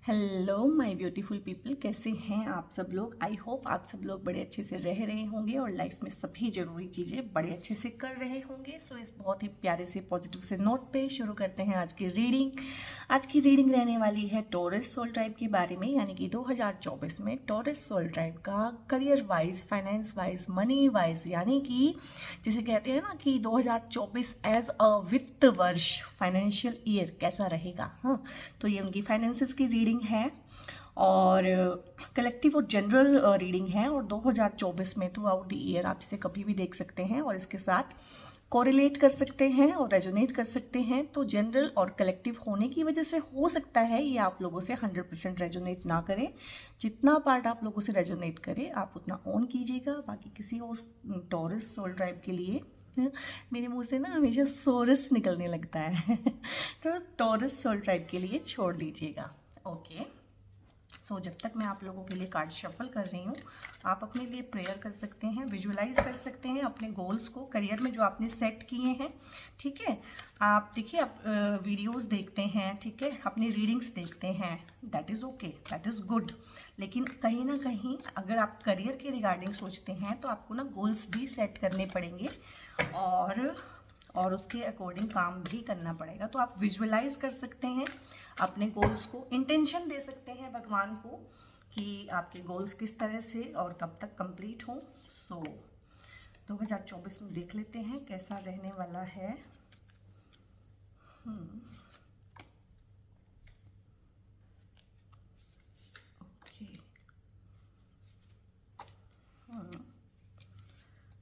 Hello my beautiful people, कैसे हैं आप सब लोग। आई होप आप सब लोग बड़े अच्छे से रह रहे होंगे और लाइफ में सभी ज़रूरी चीज़ें बड़े अच्छे से कर रहे होंगे। सो इस बहुत ही प्यारे से पॉजिटिव से नोट पे शुरू करते हैं आज की रीडिंग। आज की रीडिंग रहने वाली है टॉरस सोल ट्राइब के बारे में, यानी कि 2024 में टॉरस सोल ट्राइब का career wise, finance wise, money wise, यानी कि जिसे कहते हैं ना कि 2024 एज अ वित्त वर्ष, फाइनेंशियल ईयर कैसा रहेगा। हाँ, तो ये उनकी फाइनेंसेस की रीडिंग है और कलेक्टिव और जनरल रीडिंग है। और 2024 में थ्रू आउट द ईयर आप इसे कभी भी देख सकते हैं और इसके साथ कोरिलेट कर सकते हैं और रेजोनेट कर सकते हैं। तो जनरल और कलेक्टिव होने की वजह से हो सकता है ये आप लोगों से 100% रेजोनेट ना करें। जितना पार्ट आप लोगों से रेजोनेट करे आप उतना ऑन कीजिएगा। बाकी किसी और टॉरस सोल ट्राइब के लिए मेरे मुंह से ना हमेशा सोरस निकलने लगता है तो टॉरस सोल ट्राइब के लिए छोड़ दीजिएगा। ओके, सो जब तक मैं आप लोगों के लिए कार्ड शफल कर रही हूँ, आप अपने लिए प्रेयर कर सकते हैं, विजुअलाइज कर सकते हैं अपने गोल्स को, करियर में जो आपने सेट किए हैं। ठीक है, आप देखिए, आप वीडियोस देखते हैं, ठीक है, अपनी रीडिंग्स देखते हैं, that is okay, that is good. लेकिन कहीं ना कहीं अगर आप करियर के रिगार्डिंग सोचते हैं तो आपको ना गोल्स भी सेट करने पड़ेंगे और उसके अकॉर्डिंग काम भी करना पड़ेगा। तो आप विजुअलाइज कर सकते हैं अपने गोल्स को, इंटेंशन दे सकते हैं भगवान को कि आपके गोल्स किस तरह से और कब तक कंप्लीट हों। सो 2024 में देख लेते हैं कैसा रहने वाला है। ओके,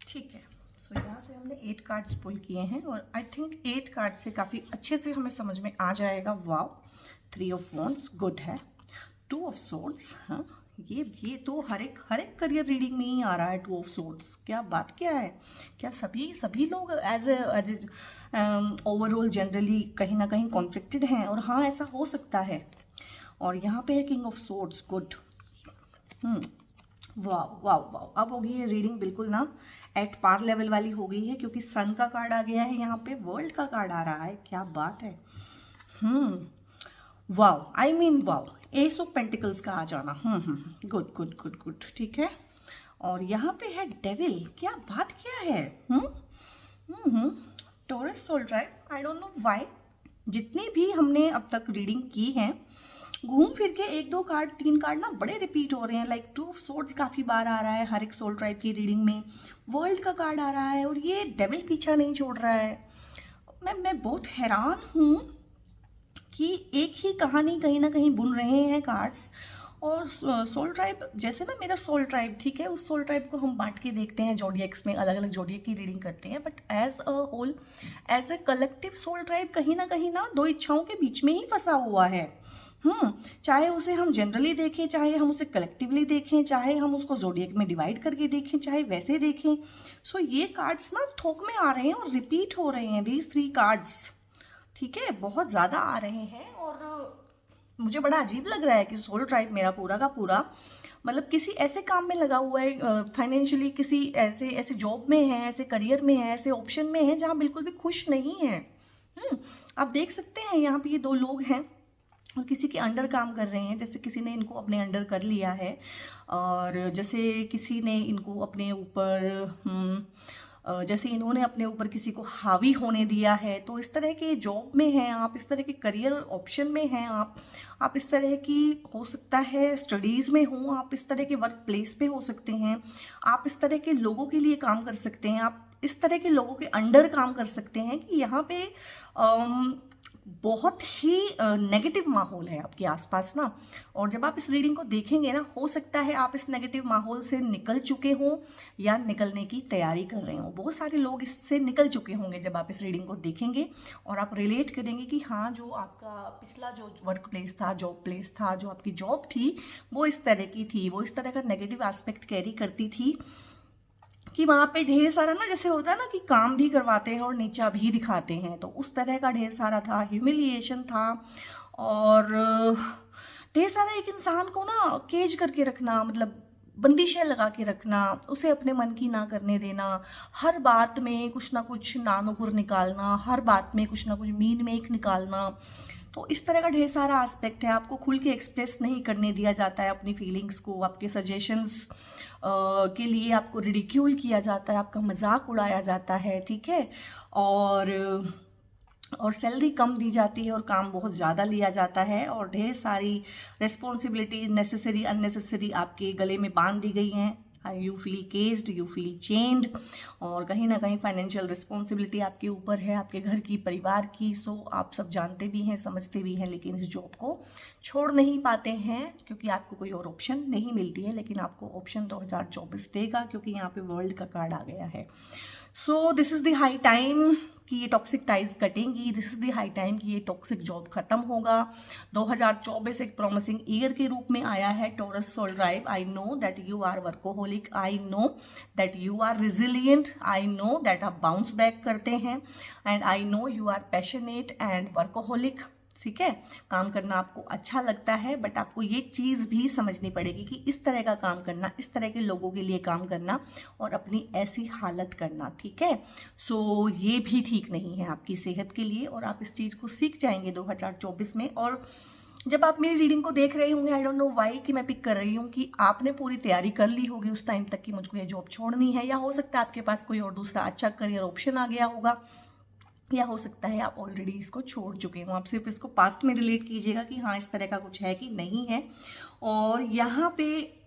ठीक है। सो यहाँ से हमने 8 कार्ड्स पुल किए हैं और आई थिंक 8 कार्ड से काफ़ी अच्छे से हमें समझ में आ जाएगा। वाव, 3 ऑफ वॉन्ड्स गुड है, 2 ऑफ सोर्ड्स। हाँ, ये तो हर एक करियर रीडिंग में ही आ रहा है 2 ऑफ सोर्ड्स। क्या बात क्या है, क्या सभी लोग एज ए ओवरऑल जनरली कहीं ना कहीं कॉन्फ्लिक्टेड हैं? और हाँ, ऐसा हो सकता है। और यहाँ पे है किंग ऑफ सोर्ड्स, गुड। वाव वाव वाव, अब होगी ये रीडिंग बिल्कुल ना एट पार लेवल वाली हो गई है, क्योंकि सन का कार्ड आ गया है, यहाँ पे वर्ल्ड का कार्ड आ रहा है। क्या बात है। Wow, I mean wow, ace of pentacles का आ जाना। गुड गुड गुड गुड, ठीक है। और यहाँ पे है डेविल, क्या बात क्या है। Taurus soul tribe, I don't know why जितनी भी हमने अब तक रीडिंग की है, घूम फिर के 1-2 कार्ड 3 कार्ड ना बड़े रिपीट हो रहे हैं। लाइक 2 ऑफ सोर्ड्स काफ़ी बार आ रहा है हर एक सोल ट्राइब की रीडिंग में, वर्ल्ड का कार्ड आ रहा है और ये डेविल पीछा नहीं छोड़ रहा है। मैं बहुत हैरान हूँ कि एक ही कहानी कहीं ना कहीं बुन रहे हैं कार्ड्स। और सोल ट्राइब जैसे ना मेरा सोल ट्राइब, ठीक है, उस सोल ट्राइब को हम बांट के देखते हैं जोडियक्स में, अलग अलग जोडियक की रीडिंग करते हैं, but as a whole, as a collective soul tribe कहीं ना 2 इच्छाओं के बीच में ही फंसा हुआ है। चाहे उसे हम जनरली देखें, चाहे हम उसे कलेक्टिवली देखें, चाहे हम उसको जोडियक में डिवाइड करके देखें, चाहे वैसे देखें। सो ये कार्ड्स ना थोक में आ रहे हैं और रिपीट हो रहे हैं, दीज 3 कार्ड्स, ठीक है, बहुत ज़्यादा आ रहे हैं। और मुझे बड़ा अजीब लग रहा है कि सोल ट्राइब मेरा पूरा का पूरा मतलब किसी ऐसे काम में लगा हुआ है, फाइनेंशियली किसी ऐसे जॉब में है, ऐसे करियर में है, ऐसे ऑप्शन में है जहाँ बिल्कुल भी खुश नहीं है। आप देख सकते हैं यहाँ पे ये 2 लोग हैं और किसी के अंडर काम कर रहे हैं, जैसे किसी ने इनको अपने अंडर कर लिया है और जैसे किसी ने इनको अपने ऊपर जैसे इन्होंने अपने ऊपर किसी को हावी होने दिया है। तो इस तरह के जॉब में हैं आप, इस तरह के करियर ऑप्शन में हैं आप इस तरह की, हो सकता है स्टडीज़ में हो, आप इस तरह के वर्क प्लेस पे हो सकते हैं, आप इस तरह के लोगों के लिए काम कर सकते हैं, आप इस तरह के लोगों के अंडर काम कर सकते हैं कि यहाँ पे बहुत ही नेगेटिव माहौल है आपके आसपास ना। और जब आप इस रीडिंग को देखेंगे ना, हो सकता है आप इस नेगेटिव माहौल से निकल चुके हों या निकलने की तैयारी कर रहे हों। बहुत सारे लोग इससे निकल चुके होंगे जब आप इस रीडिंग को देखेंगे और आप रिलेट करेंगे कि हाँ, जो आपका पिछला जो वर्क प्लेस था, जॉब प्लेस था, जो आपकी जॉब थी, वो इस तरह की थी, वो इस तरह का नेगेटिव एस्पेक्ट कैरी करती थी कि वहाँ पे ढेर सारा ना, जैसे होता है ना कि काम भी करवाते हैं और नीचा भी दिखाते हैं, तो उस तरह का ढेर सारा था, ह्यूमिलिएशन था। और ढेर सारा एक इंसान को ना केज करके रखना, मतलब बंदिशें लगा के रखना, उसे अपने मन की ना करने देना, हर बात में कुछ ना कुछ नानुकुर निकालना, हर बात में कुछ ना कुछ मीन मेक निकालना। तो इस तरह का ढेर सारा एस्पेक्ट है। आपको खुल के एक्सप्रेस नहीं करने दिया जाता है अपनी फीलिंग्स को, आपके सजेशंस के लिए आपको रिडिक्यूल किया जाता है, आपका मजाक उड़ाया जाता है, ठीक है, और सैलरी कम दी जाती है और काम बहुत ज़्यादा लिया जाता है और ढेर सारी रिस्पॉन्सिबिलिटीज नेसेसरी अननेसेसरी आपके गले में बांध दी गई हैं। You feel केस्ड, you feel chained, और कहीं ना कहीं फाइनेंशियल रिस्पॉन्सिबिलिटी आपके ऊपर है, आपके घर की, परिवार की। सो आप सब जानते भी हैं, समझते भी हैं, लेकिन इस जॉब को छोड़ नहीं पाते हैं क्योंकि आपको कोई और ऑप्शन नहीं मिलती है। लेकिन आपको ऑप्शन 2024 देगा क्योंकि यहाँ पे वर्ल्ड का कार्ड आ गया है। So this is the high time कि ये टॉक्सिक टाइज कटेंगी, this is the high time कि ये टॉक्सिक जॉब खत्म होगा। 2024 एक प्रॉमिसिंग ईयर के रूप में आया है Taurus soul drive. I know that you are workaholic, I know that you are resilient, I know that आप बाउंस बैक करते हैं, and I know you are passionate and workaholic. ठीक है, काम करना आपको अच्छा लगता है, बट आपको ये चीज़ भी समझनी पड़ेगी कि इस तरह का काम करना, इस तरह के लोगों के लिए काम करना और अपनी ऐसी हालत करना, ठीक है, सो ये भी ठीक नहीं है आपकी सेहत के लिए। और आप इस चीज़ को सीख जाएंगे 2024 में। और जब आप मेरी रीडिंग को देख रहे होंगे, आई डोंट नो वाई कि मैं पिक कर रही हूँ, कि आपने पूरी तैयारी कर ली होगी उस टाइम तक कि मुझको ये जॉब छोड़नी है, या हो सकता है आपके पास कोई और दूसरा अच्छा करियर ऑप्शन आ गया होगा, या हो सकता है आप ऑलरेडी इसको छोड़ चुके हो। आप सिर्फ इसको पास्ट में रिलेट कीजिएगा कि हाँ इस तरह का कुछ है कि नहीं है। और यहाँ पे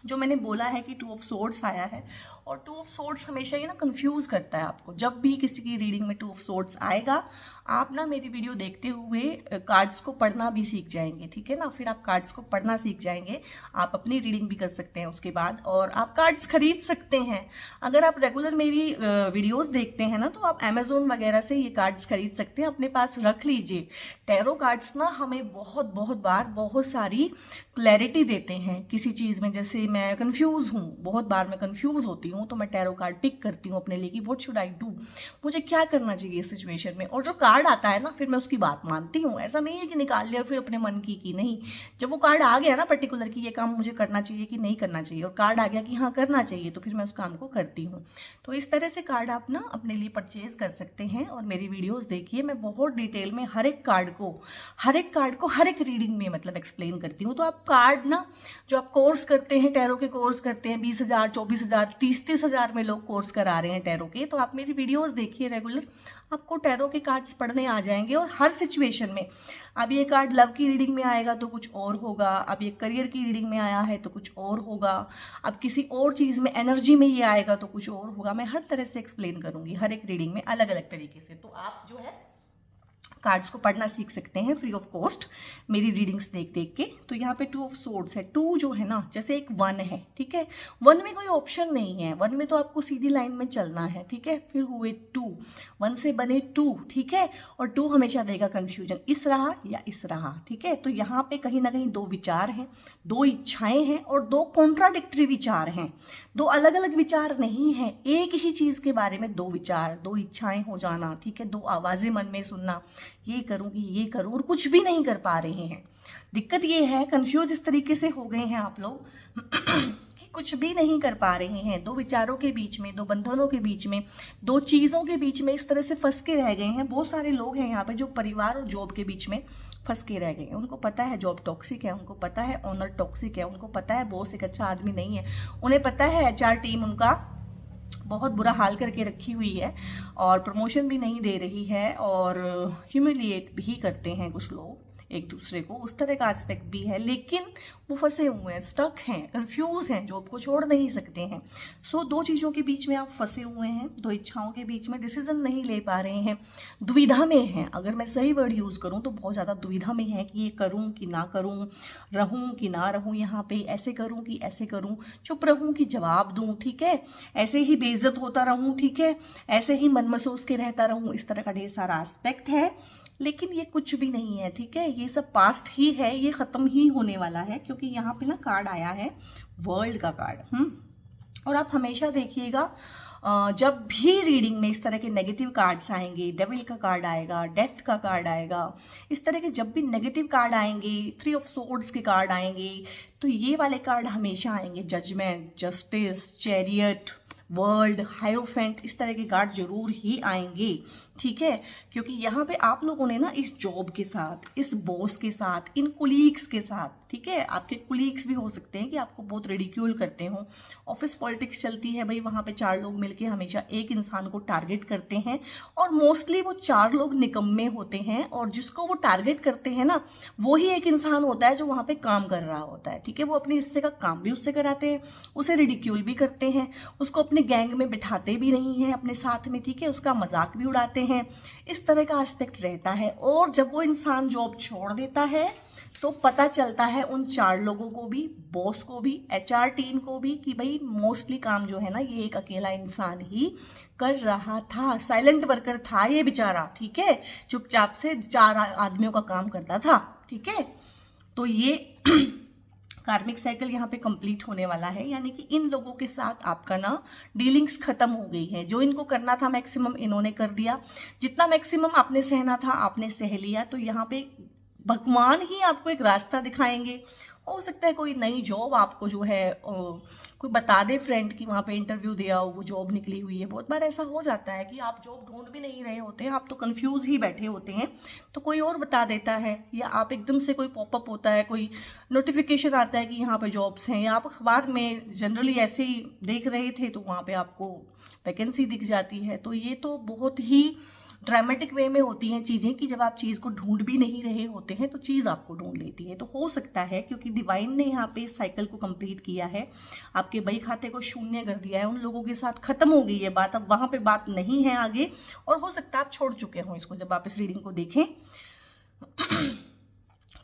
जो मैंने बोला है कि 2 ऑफ सोर्ड्स आया है, और 2 ऑफ सोर्ड्स हमेशा ये ना कंफ्यूज करता है आपको। जब भी किसी की रीडिंग में 2 ऑफ सोर्ड्स आएगा, आप ना मेरी वीडियो देखते हुए कार्ड्स को पढ़ना भी सीख जाएंगे, ठीक है ना। फिर आप कार्ड्स को पढ़ना सीख जाएंगे, आप अपनी रीडिंग भी कर सकते हैं उसके बाद, और आप कार्ड्स खरीद सकते हैं। अगर आप रेगुलर मेरी वीडियोस देखते हैं ना, तो आप अमेजोन वगैरह से ये कार्ड्स खरीद सकते हैं, अपने पास रख लीजिए। टैरो कार्ड्स ना हमें बहुत बार बहुत सारी क्लैरिटी देते हैं किसी चीज़ में। जैसे मैं कंफ्यूज हूँ, बहुत बार मैं कंफ्यूज होती हूँ, तो मैं टैरो कार्ड पिक करती हूँ अपने लिए कि व्हाट शुड आई डू, मुझे क्या करना चाहिए इस सिचुएशन में। और जो कार्ड आता है ना, फिर मैं उसकी बात मानती हूँ। ऐसा नहीं है कि निकाल लिया और फिर अपने मन की नहीं। जब वो कार्ड आ गया ना पर्टिकुलर कि ये काम मुझे करना चाहिए कि नहीं करना चाहिए, और कार्ड आ गया कि हाँ करना चाहिए, तो फिर मैं उस काम को करती हूँ। तो इस तरह से कार्ड आप ना अपने लिए परचेज कर सकते हैं। और मेरी वीडियोस देखिए, मैं बहुत डिटेल में हर एक कार्ड को हर एक रीडिंग में मतलब एक्सप्लेन करती हूँ। तो आप कार्ड ना, जो आप कोर्स करते हैं, टैरो के कोर्स करते हैं, 20,000 24,000 30,000 में लोग कोर्स करा रहे हैं टैरो के, तो आप मेरी वीडियोस देखिए रेगुलर, आपको टैरो के कार्ड्स पढ़ने आ जाएंगे। और हर सिचुएशन में, अब ये कार्ड लव की रीडिंग में आएगा तो कुछ और होगा, अब ये करियर की रीडिंग में आया है तो कुछ और होगा, अब किसी और चीज़ में एनर्जी में ये आएगा तो कुछ और होगा। मैं हर तरह से एक्सप्लेन करूंगी हर एक रीडिंग में अलग अलग तरीके से। तो आप जो है कार्ड्स को पढ़ना सीख सकते हैं फ्री ऑफ कॉस्ट मेरी रीडिंग्स देख के। तो यहाँ पे 2 ऑफ सोर्ड्स है। 2 जो है ना, जैसे एक 1 है, ठीक है, 1 में कोई ऑप्शन नहीं है, 1 में तो आपको सीधी लाइन में चलना है, ठीक है। फिर हुए 2, 1 से बने 2, ठीक है, और 2 हमेशा देगा कंफ्यूजन, इस रहा या इस रहा, ठीक है। तो यहाँ पे कहीं ना कहीं 2 विचार हैं, 2 इच्छाएं हैं और 2 कॉन्ट्राडिक्टरी विचार हैं। 2 अलग अलग विचार नहीं है, एक ही चीज के बारे में 2 विचार, 2 इच्छाएं हो जाना, ठीक है, 2 आवाजें मन में सुनना, ये करूं कि ये करूं, और कुछ भी नहीं कर पा रहे हैं। दिक्कत ये है, कंफ्यूज इस तरीके से हो गए हैं आप लोग कि कुछ भी नहीं कर पा रहे हैं। 2 विचारों के बीच में, 2 बंधनों के बीच में, 2 चीजों के बीच में इस तरह से फंस के रह गए हैं। बहुत सारे लोग हैं यहाँ पे जो परिवार और जॉब के बीच में फंस के रह गए हैं। उनको पता है जॉब टॉक्सिक है, उनको पता है ऑनर टॉक्सिक है, उनको पता है बॉस एक अच्छा आदमी नहीं है, उन्हें पता है HR टीम उनका बहुत बुरा हाल करके रखी हुई है और प्रमोशन भी नहीं दे रही है, और ह्यूमिलिएट भी करते हैं कुछ लोग एक दूसरे को, उस तरह का एस्पेक्ट भी है। लेकिन वो फंसे हुए हैं, स्टक हैं, कंफ्यूज हैं, जॉब को छोड़ नहीं सकते हैं। सो 2 चीज़ों के बीच में आप फंसे हुए हैं, 2 इच्छाओं के बीच में डिसीजन नहीं ले पा रहे हैं, दुविधा में हैं। अगर मैं सही वर्ड यूज़ करूँ तो बहुत ज़्यादा दुविधा में है कि ये करूँ कि ना करूँ, रहूँ कि ना रहूँ, यहाँ पे ऐसे करूँ कि ऐसे करूँ, चुप रहूँ कि जवाब दूँ, ठीक है, ऐसे ही बेइज्जत होता रहूँ, ठीक है, ऐसे ही मन महसूस के रहता रहूँ। इस तरह का ढेर सारा एस्पेक्ट है, लेकिन ये कुछ भी नहीं है, ठीक है, ये सब पास्ट ही है, ये खत्म ही होने वाला है। क्योंकि यहाँ पे ना कार्ड आया है वर्ल्ड का कार्ड। और आप हमेशा देखिएगा, जब भी रीडिंग में इस तरह के नेगेटिव कार्ड्स आएंगे, डेविल का कार्ड आएगा, डेथ का कार्ड आएगा, इस तरह के जब भी नेगेटिव कार्ड आएंगे, 3 ऑफ सोर्ड्स के कार्ड आएंगे, तो ये वाले कार्ड हमेशा आएंगे। Judgement, justice, chariot, world, hierophant, इस तरह के कार्ड जरूर ही आएंगे, ठीक है, क्योंकि यहाँ पे आप लोगों ने ना इस जॉब के साथ, इस बॉस के साथ, इन कुलीग्स के साथ, ठीक है, आपके कुलीग्स भी हो सकते हैं कि आपको बहुत रिडिक्यूल करते हो। ऑफिस पॉलिटिक्स चलती है भाई, वहाँ पे 4 लोग मिलके हमेशा एक इंसान को टारगेट करते हैं और मोस्टली वो 4 लोग निकम्मे होते हैं और जिसको वो टारगेट करते हैं ना, वो ही एक इंसान होता है जो वहाँ पे काम कर रहा होता है। ठीक है, वो अपने हिस्से का काम भी उससे कराते हैं, उसे रिडिक्यूल भी करते हैं, उसको अपने गैंग में बिठाते भी नहीं हैं अपने साथ में, ठीक है, उसका मजाक भी उड़ाते हैं। इस तरह का एस्पेक्ट रहता है। और जब वो इंसान जॉब छोड़ देता है तो पता चलता है उन 4 लोगों को भी, बॉस को भी, एचआर टीम को भी, कि भाई मोस्टली काम जो है ना ये एक अकेला इंसान ही कर रहा था, साइलेंट वर्कर था ये बेचारा, ठीक है, चुपचाप से 4 आदमियों का काम करता था। ठीक है, तो ये कार्मिक साइकिल यहाँ पे कंप्लीट होने वाला है, यानी कि इन लोगों के साथ आपका ना डीलिंग्स खत्म हो गई है। जो इनको करना था मैक्सिमम इन्होंने कर दिया, जितना मैक्सिमम आपने सहना था आपने सह लिया। तो यहाँ पे भगवान ही आपको एक रास्ता दिखाएंगे। हो सकता है कोई नई जॉब आपको जो है कोई बता दे फ्रेंड कि वहाँ पे इंटरव्यू दिया हो, वो जॉब निकली हुई है। बहुत बार ऐसा हो जाता है कि आप जॉब ढूंढ भी नहीं रहे होते हैं, आप तो कंफ्यूज ही बैठे होते हैं, तो कोई और बता देता है, या आप एकदम से कोई पॉपअप होता है, कोई नोटिफिकेशन आता है कि यहाँ पे जॉब्स हैं, या आप अखबार में जनरली ऐसे ही देख रहे थे तो वहाँ पे आपको वैकेंसी दिख जाती है। तो ये तो बहुत ही ड्रामेटिक वे में होती हैं चीज़ें कि जब आप चीज़ को ढूंढ भी नहीं रहे होते हैं तो चीज़ आपको ढूंढ लेती है। तो हो सकता है क्योंकि डिवाइन ने यहाँ पे इस साइकिल को कंप्लीट किया है, आपके बही खाते को शून्य कर दिया है, उन लोगों के साथ खत्म हो गई है बात, अब वहाँ पे बात नहीं है आगे, और हो सकता है आप छोड़ चुके हो इसको जब आप इस रीडिंग को देखें।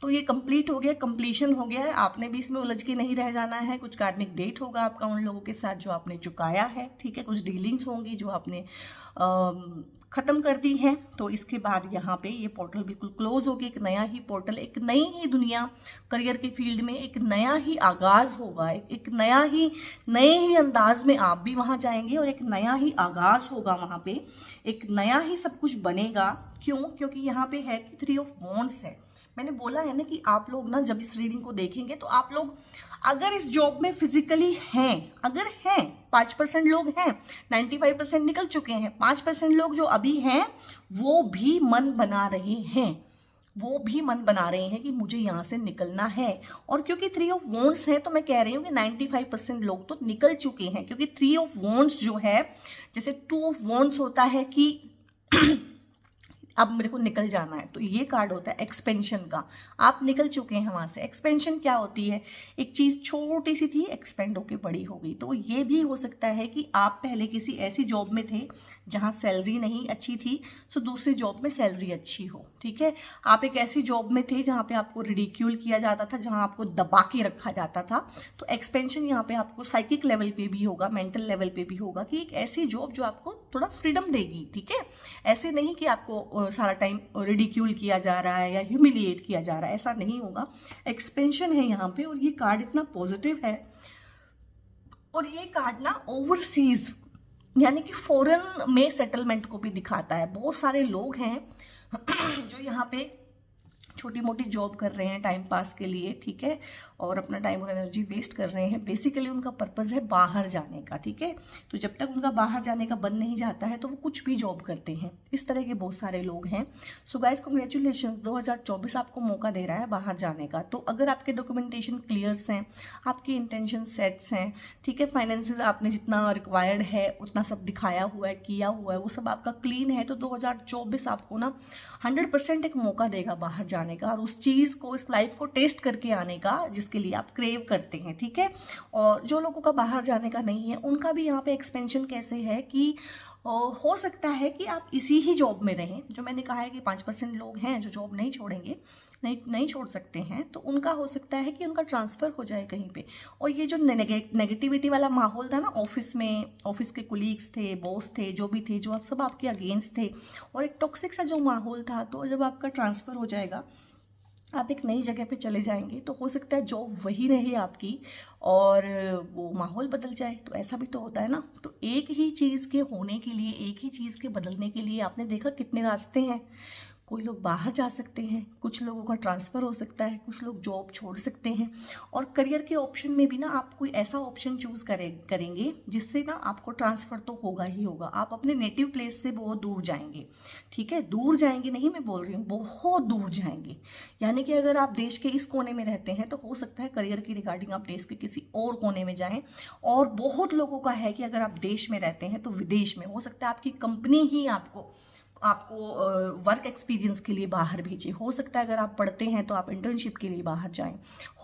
तो ये कंप्लीट हो गया, कंप्लीशन हो गया है, आपने भी इसमें उलझ के नहीं रह जाना है। कुछ कार्मिक डेट होगा आपका उन लोगों के साथ जो आपने चुकाया है, ठीक है, कुछ डीलिंग्स होंगी जो आपने ख़त्म कर दी है। तो इसके बाद यहाँ पे ये पोर्टल बिल्कुल क्लोज होगी, एक नया ही पोर्टल, एक नई ही दुनिया करियर के फील्ड में एक नया ही आगाज़ होगा, एक नया ही नए ही अंदाज में आप भी वहाँ जाएंगे और एक नया ही आगाज़ होगा वहाँ पे, एक नया ही सब कुछ बनेगा। क्यों? क्योंकि यहाँ पे है कि 3 ऑफ वॉन्ड्स है। मैंने बोला है ना कि आप लोग ना जब इस रीडिंग को देखेंगे तो आप लोग अगर इस जॉब में फिजिकली हैं, अगर हैं 5% लोग हैं, 95% निकल चुके हैं, 5% लोग जो अभी हैं वो भी मन बना रहे हैं, वो भी मन बना रहे हैं कि मुझे यहाँ से निकलना है। और क्योंकि 3 ऑफ वॉन्ड्स है तो मैं कह रही हूँ कि 95% लोग तो निकल चुके हैं, क्योंकि 3 ऑफ वॉन्ड्स जो है, जैसे 2 ऑफ वॉन्ड्स होता है कि अब मेरे को निकल जाना है, तो ये कार्ड होता है एक्सपेंशन का, आप निकल चुके हैं वहाँ से। एक्सपेंशन क्या होती है? एक चीज़ छोटी सी थी एक्सपेंड होके बड़ी हो गई। तो ये भी हो सकता है कि आप पहले किसी ऐसी जॉब में थे जहाँ सैलरी नहीं अच्छी थी, सो दूसरी जॉब में सैलरी अच्छी हो, ठीक है। आप एक ऐसी जॉब में थे जहाँ पे आपको रिडिक्यूल किया जाता था, जहाँ आपको दबा के रखा जाता था। तो एक्सपेंशन यहाँ पे आपको साइकिक लेवल पे भी होगा, मेंटल लेवल पे भी होगा, कि एक ऐसी जॉब जो आपको थोड़ा फ्रीडम देगी, ठीक है। ऐसे नहीं कि आपको सारा टाइम रिडिक्यूल किया जा रहा है या ह्यूमिलिएट किया जा रहा है, ऐसा नहीं होगा। एक्सपेंशन है यहाँ पे, और ये कार्ड इतना पॉजिटिव है। और ये कार्ड ना ओवरसीज यानी कि फॉरेन में सेटलमेंट को भी दिखाता है। बहुत सारे लोग हैं जो यहाँ पे छोटी मोटी जॉब कर रहे हैं टाइम पास के लिए, ठीक है, और अपना टाइम और एनर्जी वेस्ट कर रहे हैं। बेसिकली उनका पर्पस है बाहर जाने का, ठीक है। तो जब तक उनका बाहर जाने का बन नहीं जाता है तो वो कुछ भी जॉब करते हैं। इस तरह के बहुत सारे लोग हैं। सो गाइस कांग्रेचुलेशन, 2024 आपको मौका दे रहा है बाहर जाने का। तो अगर आपके डॉक्यूमेंटेशन क्लियर्स हैं, आपके इंटेंशन सेट्स हैं, ठीक है, फाइनेंसेस आपने जितना रिक्वायर्ड है उतना सब दिखाया हुआ है, किया हुआ है, वो सब आपका क्लीन है, तो 2024 आपको ना 100% एक मौका देगा बाहर जाने का और उस चीज़ को, इस लाइफ को टेस्ट करके आने का जिसके लिए आप क्रेव करते हैं, ठीक है। और जो लोगों का बाहर जाने का नहीं है उनका भी यहाँ पे एक्सपेंशन कैसे है कि हो सकता है कि आप इसी ही जॉब में रहें। जो मैंने कहा है कि 5% लोग हैं जो जॉब नहीं छोड़ेंगे, नहीं छोड़ सकते हैं, तो उनका हो सकता है कि उनका ट्रांसफ़र हो जाए कहीं पे। और ये जो नेगेटिविटी वाला माहौल था ना ऑफिस में, ऑफिस के कुलीग्स थे, बॉस थे, जो भी थे, जो आप सब आपके अगेंस्ट थे, और एक टॉक्सिक सा जो माहौल था, तो जब आपका ट्रांसफ़र हो जाएगा, आप एक नई जगह पे चले जाएंगे, तो हो सकता है जॉब वही रहे आपकी और वो माहौल बदल जाए। तो ऐसा भी तो होता है ना। तो एक ही चीज़ के होने के लिए, एक ही चीज़ के बदलने के लिए आपने देखा कितने रास्ते हैं। कोई लोग बाहर जा सकते हैं, कुछ लोगों का ट्रांसफ़र हो सकता है, कुछ लोग जॉब छोड़ सकते हैं। और करियर के ऑप्शन में भी ना आप कोई ऐसा ऑप्शन चूज़ करेंगे जिससे ना आपको ट्रांसफ़र तो होगा ही होगा। आप अपने नेटिव प्लेस से बहुत दूर जाएंगे, ठीक है, दूर जाएंगे नहीं मैं बोल रही हूँ, बहुत दूर जाएंगे। यानी कि अगर आप देश के इस कोने में रहते हैं तो हो सकता है करियर की रिगार्डिंग आप देश के किसी और कोने में जाएं। और बहुत लोगों का है कि अगर आप देश में रहते हैं तो विदेश में, हो सकता है आपकी कंपनी ही आपको वर्क एक्सपीरियंस के लिए बाहर भेजे। हो सकता है अगर आप पढ़ते हैं तो आप इंटर्नशिप के लिए बाहर जाएं।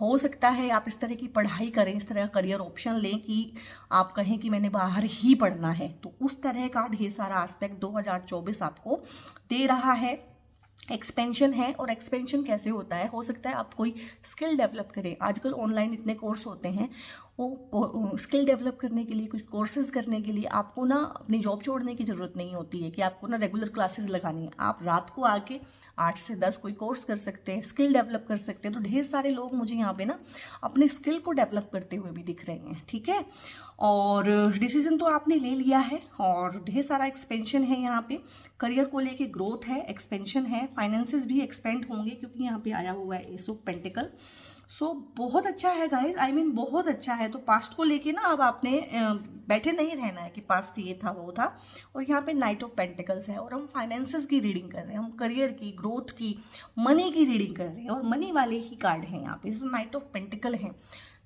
हो सकता है आप इस तरह की पढ़ाई करें, इस तरह का करियर ऑप्शन लें कि आप कहें कि मैंने बाहर ही पढ़ना है। तो उस तरह का ढेर सारा एस्पेक्ट 2024 आपको दे रहा है। एक्सपेंशन है, और एक्सपेंशन कैसे होता है, हो सकता है आप कोई स्किल डेवलप करें। आजकल ऑनलाइन इतने कोर्स होते हैं, वो स्किल डेवलप करने के लिए, कुछ कोर्सेज करने के लिए आपको ना अपनी जॉब छोड़ने की ज़रूरत नहीं होती है कि आपको ना रेगुलर क्लासेस लगानी है। आप रात को आके 8 से 10 कोई कोर्स कर सकते हैं, स्किल डेवलप कर सकते हैं। तो ढेर सारे लोग मुझे यहाँ पे ना अपने स्किल को डेवलप करते हुए भी दिख रहे हैं, ठीक है। और डिसीजन तो आपने ले लिया है, और ढेर सारा एक्सपेंशन है यहाँ पे, करियर को लेके ग्रोथ है, एक्सपेंशन है, फाइनेंसेस भी एक्सपेंड होंगे क्योंकि यहाँ पे आया हुआ है एस ऑफ पेंटिकल। सो बहुत अच्छा है गाइज, आई मीन बहुत अच्छा है। तो पास्ट को लेके ना अब आपने बैठे नहीं रहना है कि पास्ट ये था वो था। और यहाँ पे नाइट ऑफ पेंटिकल्स है, और हम फाइनेंसेस की रीडिंग कर रहे हैं, हम करियर की, ग्रोथ की, मनी की रीडिंग कर रहे हैं, और मनी वाले ही कार्ड हैं यहाँ पे। सो नाइट ऑफ पेंटिकल है।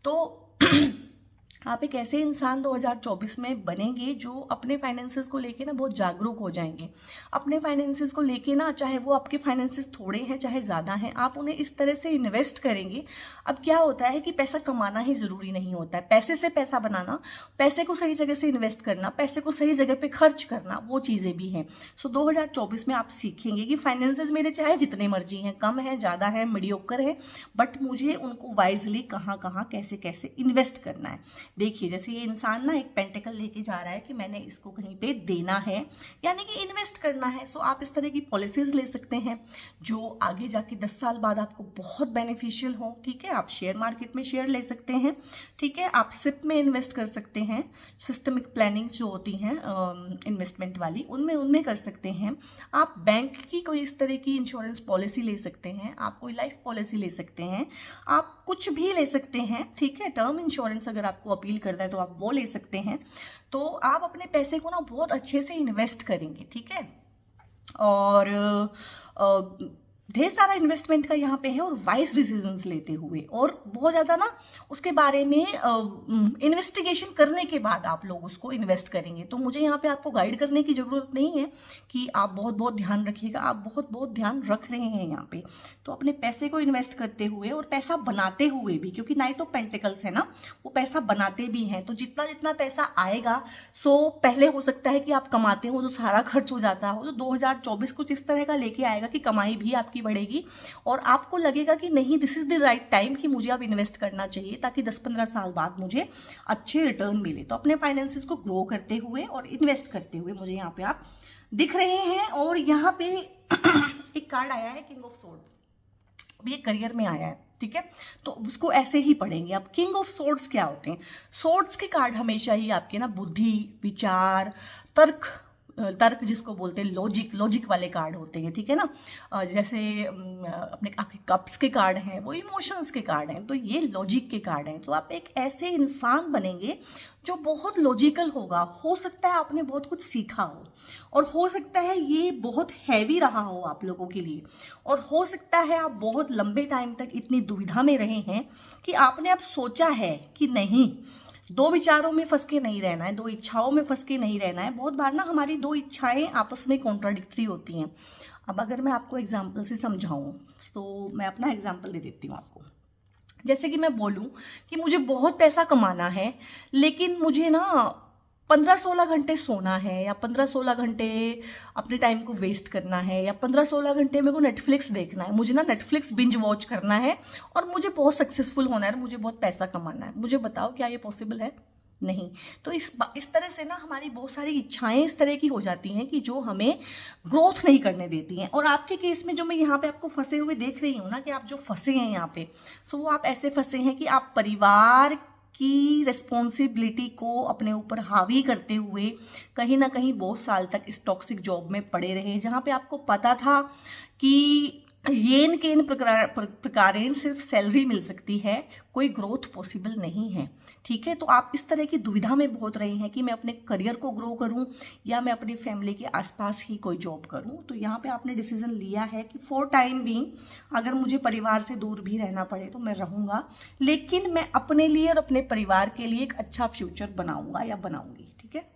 तो आप एक ऐसे इंसान 2024 में बनेंगे जो अपने फाइनेंसेस को लेके ना बहुत जागरूक हो जाएंगे। अपने फाइनेंसेस को लेके ना, चाहे वो आपके फाइनेंसेस थोड़े हैं चाहे ज़्यादा हैं, आप उन्हें इस तरह से इन्वेस्ट करेंगे। अब क्या होता है कि पैसा कमाना ही ज़रूरी नहीं होता है, पैसे से पैसा बनाना, पैसे को सही जगह से इन्वेस्ट करना, पैसे को सही जगह पर खर्च करना, वो चीज़ें भी हैं। सो 2024 में आप सीखेंगे कि फाइनेंसेस मेरे चाहे जितने मर्जी हैं, कम है, ज़्यादा है, मीडियोकर है, बट मुझे उनको वाइजली कहाँ कहाँ कैसे कैसे इन्वेस्ट करना है। देखिए जैसे ये इंसान ना एक पेंटिकल लेके जा रहा है कि मैंने इसको कहीं पे देना है, यानी कि इन्वेस्ट करना है। सो आप इस तरह की पॉलिसीज ले सकते हैं जो आगे जाके 10 साल बाद आपको बहुत बेनिफिशियल हो, ठीक है। आप शेयर मार्केट में शेयर ले सकते हैं, ठीक है। आप सिप में इन्वेस्ट कर सकते हैं, सिस्टमिक प्लानिंग जो होती हैं इन्वेस्टमेंट वाली, उनमें कर सकते हैं। आप बैंक की कोई इस तरह की इंश्योरेंस पॉलिसी ले सकते हैं, आप कोई लाइफ पॉलिसी ले सकते हैं, आप कुछ भी ले सकते हैं, ठीक है। टर्म इंश्योरेंस अगर आपको अपील करना है तो आप वो ले सकते हैं। तो आप अपने पैसे को ना बहुत अच्छे से इन्वेस्ट करेंगे, ठीक है। और ढेर सारा इन्वेस्टमेंट का यहाँ पे है, और वाइज डिसीजंस लेते हुए, और बहुत ज़्यादा ना उसके बारे में इन्वेस्टिगेशन करने के बाद आप लोग उसको इन्वेस्ट करेंगे। तो मुझे यहाँ पे आपको गाइड करने की ज़रूरत नहीं है कि आप बहुत बहुत ध्यान रखिएगा, आप बहुत बहुत ध्यान रख रहे हैं यहाँ पे। तो अपने पैसे को इन्वेस्ट करते हुए और पैसा बनाते हुए भी, क्योंकि नाइट ऑफ पेंटिकल्स है ना, वो पैसा बनाते भी हैं। तो जितना जितना पैसा आएगा, सो पहले हो सकता है कि आप कमाते हो तो सारा खर्च हो जाता हो, तो 2024 कुछ इस तरह का लेके आएगा कि कमाई भी आपकी बढ़ेगी, और आपको लगेगा कि नहीं, this is the right time कि मुझे अब इन्वेस्ट करना चाहिए ताकि 10-15 साल बाद मुझे अच्छे रिटर्न मिले। तो अपने फाइनेंसेस को ग्रो करते हुए और इन्वेस्ट करते हुए मुझे यहाँ पे आप दिख रहे हैं। और यहाँ पे एक कार्ड आया है किंग ऑफ सोर्ड्स, अब ये करियर में आया है, ठीक है। तो उसको ऐसे ही पढ़ेंगे। अब किंग ऑफ सोर्ड्स क्या होते हैं? सोर्ड्स के कार्ड हमेशा ही आपके ना बुद्धि, विचार, तर्क जिसको बोलते हैं, लॉजिक वाले कार्ड होते हैं, ठीक है ना। जैसे अपने आपके कप्स के कार्ड हैं, वो इमोशंस के कार्ड हैं, तो ये लॉजिक के कार्ड हैं। तो आप एक ऐसे इंसान बनेंगे जो बहुत लॉजिकल होगा। हो सकता है आपने बहुत कुछ सीखा हो, और हो सकता है ये बहुत हैवी रहा हो आप लोगों के लिए, और हो सकता है आप बहुत लंबे टाइम तक इतनी दुविधा में रहे हैं कि आपने अब सोचा है कि नहीं, दो विचारों में फंस के नहीं रहना है, दो इच्छाओं में फंस के नहीं रहना है। बहुत बार ना हमारी दो इच्छाएं आपस में कॉन्ट्राडिक्टरी होती हैं। अब अगर मैं आपको एग्जाम्पल से समझाऊं, तो मैं अपना एग्जाम्पल दे देती हूँ आपको। जैसे कि मैं बोलूं कि मुझे बहुत पैसा कमाना है, लेकिन मुझे ना 15-16 घंटे सोना है, या 15-16 घंटे अपने टाइम को वेस्ट करना है, या 15-16 घंटे मेरे को नेटफ्लिक्स देखना है, मुझे ना नेटफ्लिक्स बिंज वॉच करना है, और मुझे बहुत सक्सेसफुल होना है, मुझे बहुत पैसा कमाना है। मुझे बताओ क्या ये पॉसिबल है? नहीं। तो इस तरह से ना हमारी बहुत सारी इच्छाएं इस तरह की हो जाती हैं कि जो हमें ग्रोथ नहीं करने देती हैं। और आपके केस में जो मैं यहाँ पे आपको फंसे हुए देख रही हूँ ना, कि आप जो फंसे हैं यहाँ पे, सो वो आप ऐसे फंसे हैं कि आप परिवार की रिस्पॉन्सिबिलिटी को अपने ऊपर हावी करते हुए कहीं ना कहीं बहुत साल तक इस टॉक्सिक जॉब में पड़े रहे, जहाँ पे आपको पता था कि येन केन प्रकारेण सिर्फ सैलरी मिल सकती है, कोई ग्रोथ पॉसिबल नहीं है। ठीक है, तो आप इस तरह की दुविधा में बहुत रहे हैं कि मैं अपने करियर को ग्रो करूं या मैं अपनी फैमिली के आसपास ही कोई जॉब करूं। तो यहाँ पे आपने डिसीजन लिया है कि फॉर टाइम बीइंग अगर मुझे परिवार से दूर भी रहना पड़े तो मैं रहूँगा, लेकिन मैं अपने लिए और अपने परिवार के लिए एक अच्छा फ्यूचर बनाऊँगा या बनाऊँगी। ठीक है,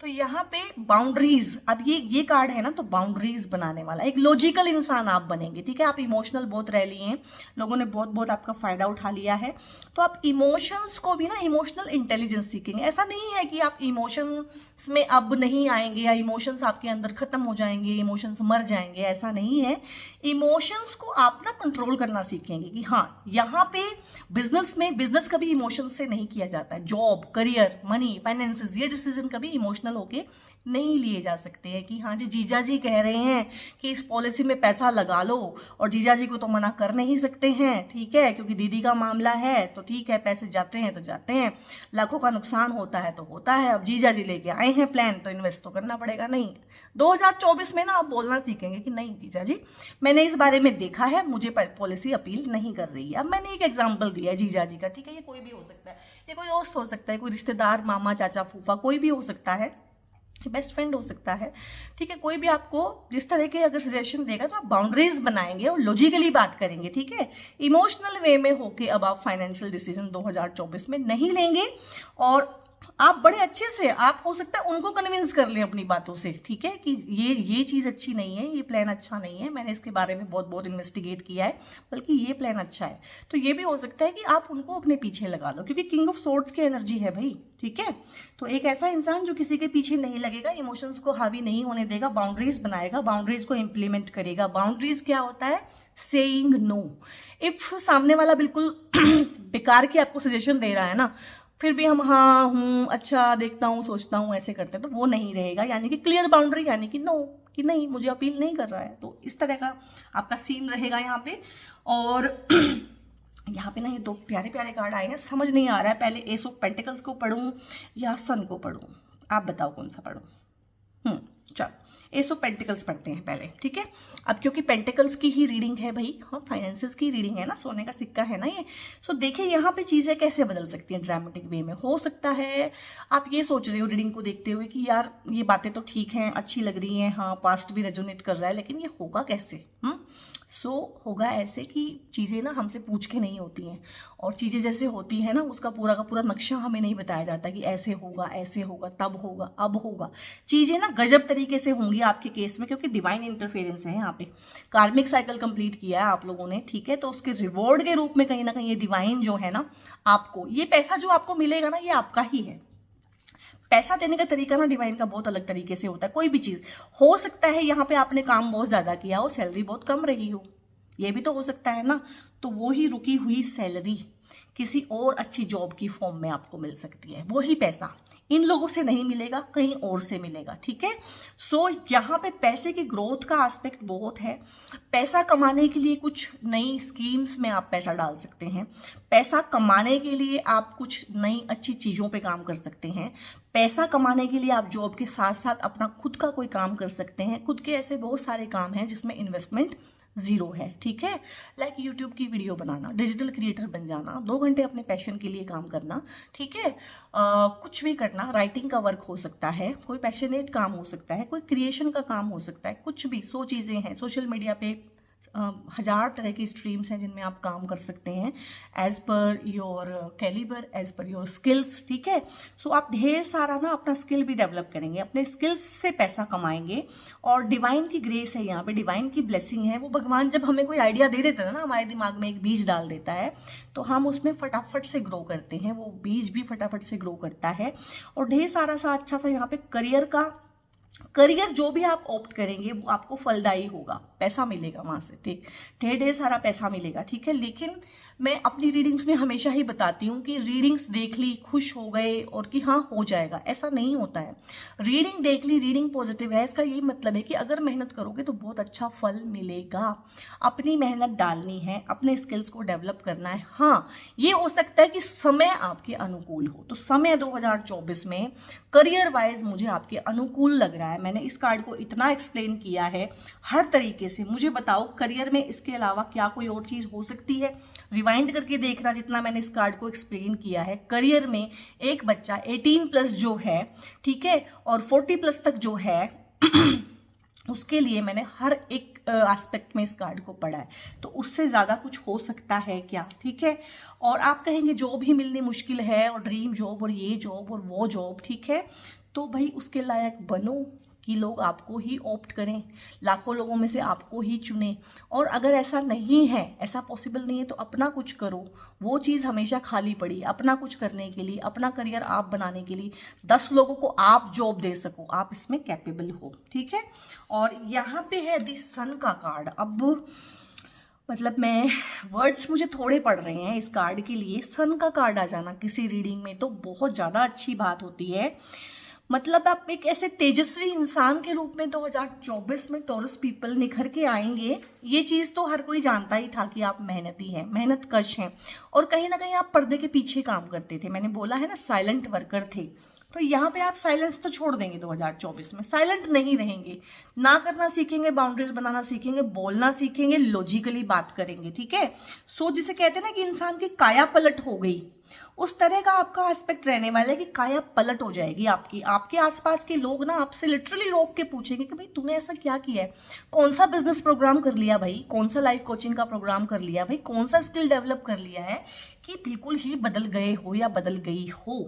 तो यहाँ पे बाउंड्रीज, अब ये कार्ड है ना, तो बाउंड्रीज बनाने वाला एक लॉजिकल इंसान आप बनेंगे। ठीक है, आप इमोशनल बहुत रह लिए हैं, लोगों ने बहुत बहुत आपका फायदा उठा लिया है, तो आप इमोशंस को भी ना इमोशनल इंटेलिजेंस सीखेंगे। ऐसा नहीं है कि आप इमोशंस में अब नहीं आएंगे या इमोशंस आपके अंदर खत्म हो जाएंगे, इमोशंस मर जाएंगे, ऐसा नहीं है। इमोशंस को आप ना कंट्रोल करना सीखेंगे कि हाँ, यहाँ पे बिजनेस कभी इमोशन से नहीं किया जाता है। जॉब, करियर, मनी, फाइनेंसेस, ये डिसीजन कभी इमोशनल होके नहीं लिए जा सकते हैं कि हाँ जी, जीजा जी कह रहे हैं कि इस पॉलिसी में पैसा लगा लो, और जीजा जी को तो मना कर नहीं सकते हैं। ठीक है, क्योंकि दीदी का मामला है तो ठीक है, पैसे जाते हैं तो जाते हैं, लाखों का नुकसान होता है तो होता है। अब जीजा जी लेके आए हैं प्लान तो इन्वेस्ट तो करना पड़ेगा। नहीं, 2024 में ना आप बोलना सीखेंगे कि नहीं जीजा जी, मैंने इस बारे में देखा है, मुझे पॉलिसी अपील नहीं कर रही है। अब मैंने एक एग्जाम्पल दिया है जीजा जी का। ठीक है, ये कोई भी हो सकता है, ये कोई दोस्त हो सकता है, कोई रिश्तेदार, मामा, चाचा, फूफा, कोई भी हो सकता है, बेस्ट फ्रेंड हो सकता है। ठीक है, कोई भी आपको जिस तरह के अगर सजेशन देगा तो आप बाउंड्रीज बनाएंगे और लॉजिकली बात करेंगे। ठीक है, इमोशनल वे में होके अब आप फाइनेंशियल डिसीजन 2024 में नहीं लेंगे, और आप बड़े अच्छे से, आप हो सकता है उनको कन्विंस कर लें अपनी बातों से। ठीक है, कि ये चीज़ अच्छी नहीं है, ये प्लान अच्छा नहीं है, मैंने इसके बारे में बहुत बहुत इन्वेस्टिगेट किया है, बल्कि ये प्लान अच्छा है। तो ये भी हो सकता है कि आप उनको अपने पीछे लगा लो, क्योंकि किंग ऑफ सोर्ड्स की एनर्जी है भाई। ठीक है, तो एक ऐसा इंसान जो किसी के पीछे नहीं लगेगा, इमोशंस को हावी नहीं होने देगा, बाउंड्रीज बनाएगा, बाउंड्रीज को इम्प्लीमेंट करेगा। बाउंड्रीज क्या होता है? Saying no. इफ सामने वाला बिल्कुल बेकार की आपको सजेशन दे रहा है ना, फिर भी हम हाँ हूँ, अच्छा, देखता हूँ, सोचता हूँ, ऐसे करते हैं, तो वो नहीं रहेगा। यानी कि क्लियर बाउंड्री, यानी कि नो, कि नहीं, मुझे अपील नहीं कर रहा है। तो इस तरह का आपका सीन रहेगा यहाँ पे। और यहाँ पे ना ये दो प्यारे प्यारे कार्ड आए हैं, समझ नहीं आ रहा है पहले एस ऑफ पेंटिकल्स को पढूं या सन को पढूं, आप बताओ कौन सा पढूं। चलो एस ऑफ पेंटिकल्स पढ़ते हैं पहले। ठीक है, अब क्योंकि पेंटिकल्स की ही रीडिंग है भाई, हाँ, फाइनेंसेस की रीडिंग है ना, सोने का सिक्का है ना ये। सो देखिए यहाँ पे चीज़ें कैसे बदल सकती हैं ड्रामेटिक वे में। हो सकता है आप ये सोच रहे हो रीडिंग को देखते हुए कि यार ये बातें तो ठीक हैं, अच्छी लग रही हैं, हाँ, पास्ट भी रेजोनेट कर रहा है, लेकिन ये होगा कैसे? होगा ऐसे कि चीज़ें ना हमसे पूछ के नहीं होती हैं, और चीज़ें जैसे होती हैं ना, उसका पूरा का पूरा नक्शा हमें नहीं बताया जाता कि ऐसे होगा, ऐसे होगा, तब होगा, अब होगा। चीज़ें ना गजब तरीके से होंगी आपके केस में, क्योंकि डिवाइन इंटरफेरेंस है यहाँ पे। कार्मिक साइकिल कंप्लीट किया है आप लोगों ने। ठीक है, तो उसके रिवॉर्ड के रूप में कहीं ना कहीं ये डिवाइन जो है ना, आपको ये पैसा जो आपको मिलेगा ना, ये आपका ही है। पैसा देने का तरीका ना डिवाइन का बहुत अलग तरीके से होता है। कोई भी चीज़ हो सकता है, यहाँ पे आपने काम बहुत ज़्यादा किया हो, सैलरी बहुत कम रही हो, ये भी तो हो सकता है ना। तो वो ही रुकी हुई सैलरी किसी और अच्छी जॉब की फॉर्म में आपको मिल सकती है। वही पैसा इन लोगों से नहीं मिलेगा, कहीं और से मिलेगा। ठीक है, सो यहाँ पे पैसे की ग्रोथ का एस्पेक्ट बहुत है। पैसा कमाने के लिए कुछ नई स्कीम्स में आप पैसा डाल सकते हैं। पैसा कमाने के लिए आप कुछ नई अच्छी चीज़ों पे काम कर सकते हैं। पैसा कमाने के लिए आप जॉब के साथ साथ अपना खुद का कोई काम कर सकते हैं। खुद के ऐसे बहुत सारे काम हैं जिसमें इन्वेस्टमेंट ज़ीरो है। ठीक है, लाइक यूट्यूब की वीडियो बनाना, डिजिटल क्रिएटर बन जाना, 2 घंटे अपने पैशन के लिए काम करना। ठीक है, कुछ भी करना, राइटिंग का वर्क हो सकता है, कोई पैशनेट काम हो सकता है, कोई क्रिएशन का काम हो सकता है, कुछ भी 100 चीज़ें हैं। सोशल मीडिया पे 1000 तरह की स्ट्रीम्स हैं जिनमें आप काम कर सकते हैं, as per your calibre, as per your skills. ठीक है, सो आप ढेर सारा ना अपना स्किल भी डेवलप करेंगे, अपने स्किल्स से पैसा कमाएंगे। और डिवाइन की ग्रेस है यहाँ पे, डिवाइन की ब्लेसिंग है। वो भगवान जब हमें कोई आइडिया दे देता है ना, हमारे दिमाग में एक बीज डाल देता है, तो हम उसमें फटाफट से ग्रो करते हैं। वो बीज भी फटाफट से ग्रो करता है। और ढेर सारा सा अच्छा सा यहाँ पे करियर का करियर जो भी आप ऑप्ट करेंगे वो आपको फलदायी होगा, पैसा मिलेगा वहाँ से, ठीक, ढेर ढेर सारा पैसा मिलेगा, ठीक है। लेकिन मैं अपनी रीडिंग्स में हमेशा ही बताती हूँ कि रीडिंग्स देख ली, खुश हो गए और कि हाँ हो जाएगा, ऐसा नहीं होता है। रीडिंग देख ली, रीडिंग पॉजिटिव है, इसका ये मतलब है कि अगर मेहनत करोगे तो बहुत अच्छा फल मिलेगा। अपनी मेहनत डालनी है, अपने स्किल्स को डेवलप करना है। हाँ, ये हो सकता है कि समय आपके अनुकूल हो, तो समय 2024 में करियर वाइज मुझे आपके अनुकूल लग रहा है। मैंने इस कार्ड को इतना एक्सप्लेन किया है हर तरीके से। मुझे बताओ करियर में इसके अलावा क्या कोई और चीज हो सकती है? रिवाइंड करके देखना जितना मैंने इस कार्ड को एक्सप्लेन किया है। करियर में एक बच्चा 18+ जो है, ठीक है, और 40+ तक जो है उसके लिए मैंने हर एक एस्पेक्ट में इस कार्ड को पढ़ा है, तो उससे ज़्यादा कुछ हो सकता है क्या? ठीक है। और आप कहेंगे जॉब ही मिलनी मुश्किल है, और ड्रीम जॉब, और ये जॉब और वो जॉब, ठीक है, तो भाई उसके लायक बनो कि लोग आपको ही ऑप्ट करें, लाखों लोगों में से आपको ही चुने। और अगर ऐसा नहीं है, ऐसा पॉसिबल नहीं है, तो अपना कुछ करो। वो चीज़ हमेशा खाली पड़ी, अपना कुछ करने के लिए, अपना करियर आप बनाने के लिए, 10 लोगों को आप जॉब दे सको, आप इसमें कैपेबल हो, ठीक है। और यहाँ पे है दी सन का कार्ड। अब मतलब मैं वर्ड्स मुझे थोड़े पड़ रहे हैं इस कार्ड के लिए। सन का कार्ड आ जाना किसी रीडिंग में तो बहुत ज़्यादा अच्छी बात होती है। मतलब आप एक ऐसे तेजस्वी इंसान के रूप में 2024 में टॉरस पीपल निखर के आएंगे। ये चीज़ तो हर कोई जानता ही था कि आप मेहनती हैं, मेहनत कश हैं, और कहीं ना कहीं आप पर्दे के पीछे काम करते थे। मैंने बोला है ना, साइलेंट वर्कर थे। तो यहाँ पे आप साइलेंस तो छोड़ देंगे 2024 में, साइलेंट नहीं रहेंगे, ना करना सीखेंगे, बाउंड्रीज बनाना सीखेंगे, बोलना सीखेंगे, लॉजिकली बात करेंगे, ठीक है। सो जिसे कहते हैं ना कि इंसान की काया पलट हो गई, उस तरह का आपका एस्पेक्ट रहने वाला है कि काया पलट हो जाएगी आपकी। आपके आसपास के लोग ना आपसे लिटरली रोक के पूछेंगे कि भाई तूने ऐसा क्या किया है, कौन सा बिजनेस प्रोग्राम कर लिया भाई, कौन सा लाइफ कोचिंग का प्रोग्राम कर लिया भाई, कौन सा स्किल डेवलप कर लिया है कि बिल्कुल ही बदल गए हो या बदल गई हो।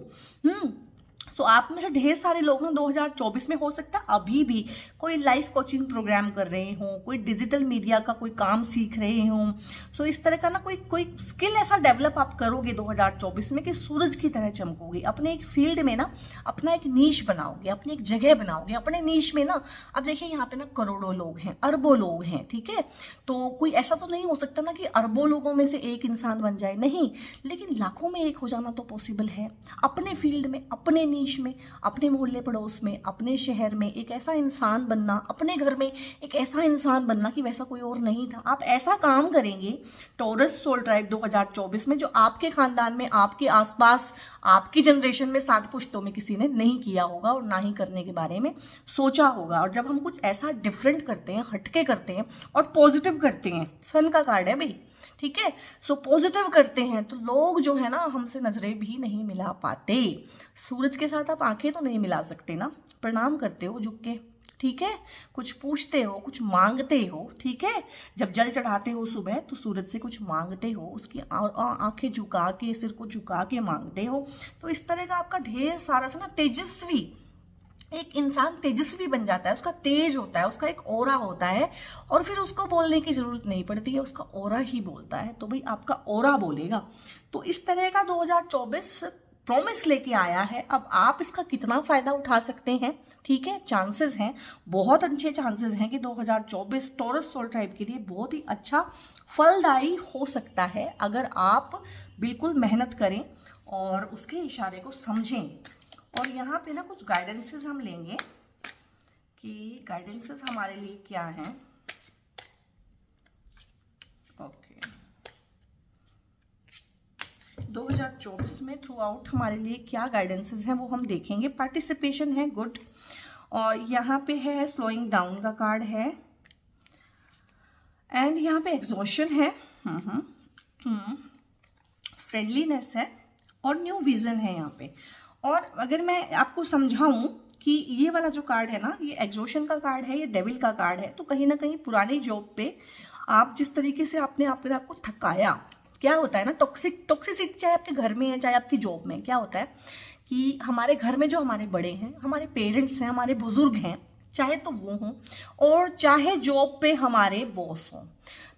सो आप में से ढेर सारे लोग ना 2024 में हो सकता है अभी भी कोई लाइफ कोचिंग प्रोग्राम कर रहे हो, कोई डिजिटल मीडिया का कोई काम सीख रहे हो। सो इस तरह का ना कोई स्किल ऐसा डेवलप आप करोगे 2024 में कि सूरज की तरह चमकोगे। अपने एक फील्ड में ना अपना एक नीश बनाओगे, अपनी एक जगह बनाओगे अपने नीश में ना। अब देखिए यहाँ पे ना करोड़ों लोग हैं, अरबों लोग हैं, ठीक है। तो कोई ऐसा तो नहीं हो सकता ना कि अरबों लोगों में से एक इंसान बन जाए, नहीं, लेकिन लाखों में एक हो जाना तो पॉसिबल है। अपने फील्ड में, अपने नीश में, अपने मोहल्ले पड़ोस में, अपने शहर में एक ऐसा इंसान बनना, अपने घर में एक ऐसा इंसान बनना कि वैसा कोई और नहीं था। आप ऐसा काम करेंगे टॉरस सोल ट्राइब 2024 में जो आपके खानदान में, आपके आसपास, आपकी जनरेशन में 7 पुश्तों में किसी ने नहीं किया होगा और ना ही करने के बारे में सोचा होगा। और जब हम कुछ ऐसा डिफरेंट करते हैं, हटके करते हैं और पॉजिटिव करते हैं, सन का कार्ड है भाई, ठीक है, सो पॉजिटिव करते हैं, तो लोग जो है ना हमसे नजरें भी नहीं मिला पाते। सूरज के साथ आप आंखें तो नहीं मिला सकते ना, प्रणाम करते हो झुक के, ठीक है, कुछ पूछते हो, कुछ मांगते हो, ठीक है। जब जल चढ़ाते हो सुबह तो सूरज से कुछ मांगते हो, उसकी आंखें झुका के, सिर को झुका के मांगते हो। तो इस तरह का आपका ढेर सारा सा ना तेजस्वी, एक इंसान तेजस्वी बन जाता है, उसका तेज होता है, उसका एक ऑरा होता है, और फिर उसको बोलने की जरूरत नहीं पड़ती है, उसका ऑरा ही बोलता है। तो भाई आपका ऑरा बोलेगा। तो इस तरह का 2024 प्रॉमिस लेके आया है। अब आप इसका कितना फायदा उठा सकते हैं, ठीक है, चांसेस हैं, बहुत अच्छे चांसेस हैं कि 2024 टॉरस सोल ट्राइब के लिए बहुत ही अच्छा फलदायी हो सकता है अगर आप बिल्कुल मेहनत करें और उसके इशारे को समझें। और यहाँ पे ना कुछ गाइडेंसेस हम लेंगे कि गाइडेंसेस हमारे लिए क्या हैं। ओके, 2024 में थ्रू आउट हमारे लिए क्या गाइडेंसेस हैं वो हम देखेंगे। पार्टिसिपेशन है, गुड। और यहाँ पे है स्लोइंग डाउन का कार्ड है, एंड यहाँ पे एग्जॉशन है, फ्रेंडलीनेस है, और न्यू विजन है यहाँ पे। और अगर मैं आपको समझाऊं कि ये वाला जो कार्ड है ना, ये एग्जॉशन का कार्ड है, ये डेविल का कार्ड है, तो कहीं ना कहीं पुरानी जॉब पे आप जिस तरीके से आपने अपने आप को थकाया, क्या होता है ना, टॉक्सिसिटी चाहे आपके घर में है चाहे आपकी जॉब में, क्या होता है कि हमारे घर में जो हमारे बड़े हैं, हमारे पेरेंट्स हैं, हमारे बुजुर्ग हैं, चाहे तो वो हों और चाहे जॉब पे हमारे बॉस हों,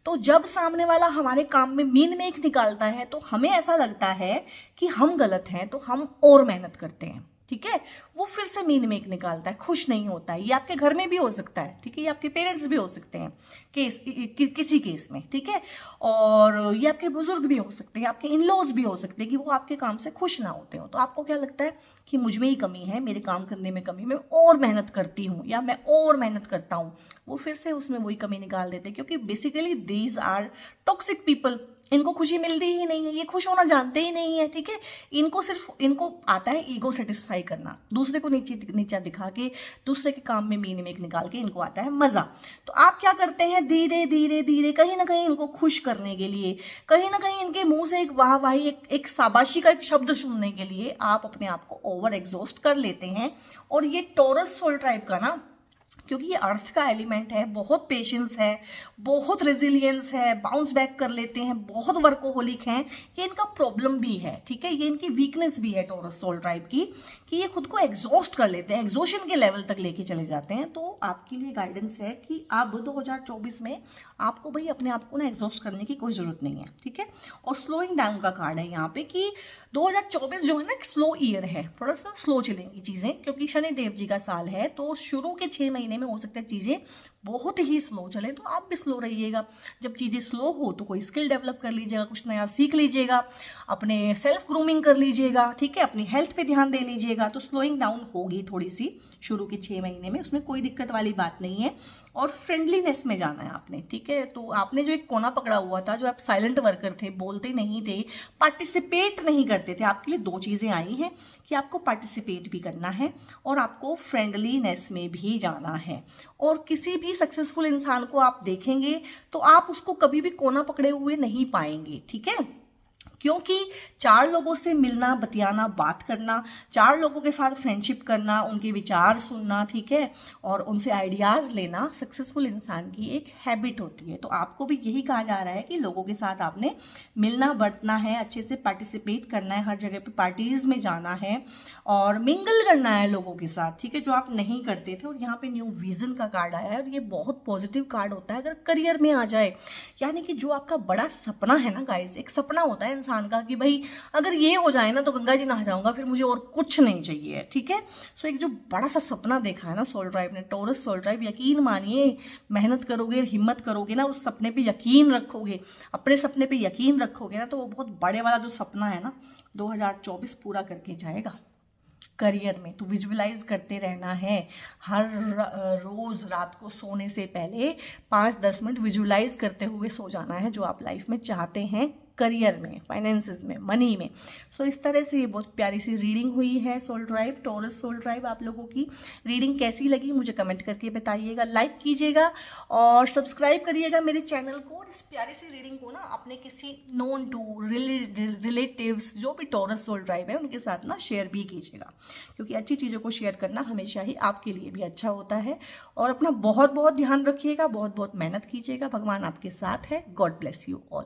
तो जब सामने वाला हमारे काम में मीन मेक निकालता है तो हमें ऐसा लगता है कि हम गलत हैं, तो हम और मेहनत करते हैं, ठीक है, वो फिर से मीन मेक निकालता है, खुश नहीं होता है। ये आपके घर में भी हो सकता है, ठीक है, ये आपके पेरेंट्स भी हो सकते हैं किसी केस में, ठीक है, और ये आपके बुजुर्ग भी हो सकते हैं, आपके इन-लॉज भी हो सकते हैं कि वो आपके काम से खुश ना होते हो। तो आपको क्या लगता है कि मुझ में ही कमी है, मेरे काम करने में कमी, मैं और मेहनत करती हूँ या मैं और मेहनत करता हूँ, वो फिर से उसमें वही कमी निकाल देते हैं, क्योंकि basically these are toxic people. इनको खुशी मिलती ही नहीं है, ये खुश होना जानते ही नहीं है, ठीक है। इनको आता है ईगो सेटिस्फाई करना, दूसरे को नीचा दिखा के, दूसरे के काम में मीन मेक निकाल के इनको आता है मजा। तो आप क्या करते हैं, धीरे धीरे धीरे कहीं ना कहीं इनको खुश करने के लिए, कहीं ना कहीं इनके मुंह से एक वाहवाही, एक शाबाशी का एक शब्द सुनने के लिए आप अपने आप को ओवर एग्जॉस्ट कर लेते हैं। और ये टॉरस सोल ट्राइब का ना, क्योंकि ये अर्थ का एलिमेंट है, बहुत पेशेंस है, बहुत रेजिलियंस है, बाउंस बैक कर लेते हैं, बहुत वर्कोहोलिक हैं, ये इनका प्रॉब्लम भी है, ठीक है, ये इनकी वीकनेस भी है टॉरस सोल ट्राइब की, कि ये खुद को एग्जॉस्ट कर लेते हैं, एग्जॉशन के लेवल तक लेके चले जाते हैं। तो आपके लिए गाइडेंस है कि आप 2024 में आपको भाई अपने आप को ना एग्जॉस्ट करने की कोई जरूरत नहीं है, ठीक है। और स्लोइंग डाउन का कार्ड है यहाँ पे कि 2024 जो है ना एक स्लो ईयर है, थोड़ा सा स्लो चलेंगी चीजें, क्योंकि शनि देव जी का साल है। तो शुरू के 6 महीने में हो सकता है चीजें बहुत ही स्लो चले, तो आप भी स्लो रहिएगा। जब चीजें स्लो हो तो कोई स्किल डेवलप कर लीजिएगा, कुछ नया सीख लीजिएगा, अपने सेल्फ ग्रूमिंग कर लीजिएगा, ठीक है, अपनी हेल्थ पे ध्यान दे लीजिएगा। तो स्लोइंग डाउन होगी थोड़ी सी शुरू के 6 महीने में, उसमें कोई दिक्कत वाली बात नहीं है। और फ्रेंडलीनेस में जाना है आपने, ठीक है। तो आपने जो एक कोना पकड़ा हुआ था, जो आप साइलेंट वर्कर थे, बोलते नहीं थे, पार्टिसिपेट नहीं करते थे, आपके लिए 2 चीजें आई हैं कि आपको पार्टिसिपेट भी करना है और आपको फ्रेंडलीनेस में भी जाना है। और किसी भी सक्सेसफुल इंसान को आप देखेंगे तो आप उसको कभी भी कोना पकड़े हुए नहीं पाएंगे, ठीक है, क्योंकि 4 लोगों से मिलना, बतियाना, बात करना, 4 लोगों के साथ फ्रेंडशिप करना, उनके विचार सुनना, ठीक है, और उनसे आइडियाज लेना सक्सेसफुल इंसान की एक हैबिट होती है। तो आपको भी यही कहा जा रहा है कि लोगों के साथ आपने मिलना बरतना है, अच्छे से पार्टिसिपेट करना है, हर जगह पे पार्टीज में जाना है और मिंगल करना है लोगों के साथ, ठीक है, जो आप नहीं करते थे। और यहाँ पे न्यू विजन का कार्ड आया है और ये बहुत पॉजिटिव कार्ड होता है अगर करियर में आ जाए, यानी कि जो आपका बड़ा सपना है ना गाइस, एक सपना होता है इंसान का कि भाई अगर ये हो जाए ना तो गंगा जी नहा जाऊंगा, फिर मुझे और कुछ नहीं चाहिए, ठीक है। सो एक जो बड़ा सा सपना देखा है ना सोल ट्राइब ने, टॉरस सोल ट्राइब, यकीन मानिए, मेहनत करोगे, हिम्मत करोगे ना, उस सपने पे यकीन रखोगे, अपने सपने पे यकीन रखोगे ना, तो वो बहुत बड़े वाला जो सपना है ना 2024 पूरा करके जाएगा करियर में। तो विजुअलाइज करते रहना है, हर रोज रात को सोने से पहले 5-10 मिनट विजुअलाइज करते हुए सो जाना है जो आप लाइफ में चाहते हैं, करियर में, फाइनेंसेस में, मनी में। सो इस तरह से ये बहुत प्यारी सी रीडिंग हुई है soul tribe, Taurus soul tribe. आप लोगों की रीडिंग कैसी लगी मुझे कमेंट करके बताइएगा, लाइक कीजिएगा और सब्सक्राइब करिएगा मेरे चैनल को। इस प्यारी सी रीडिंग को ना अपने किसी नोन टू रिलेटिव्स जो भी टॉरस सोल ट्राइब है उनके साथ ना शेयर भी कीजिएगा, क्योंकि अच्छी चीज़ों को शेयर करना हमेशा ही आपके लिए भी अच्छा होता है। और अपना बहुत बहुत ध्यान रखिएगा, बहुत बहुत मेहनत कीजिएगा, भगवान आपके साथ है। God bless you all.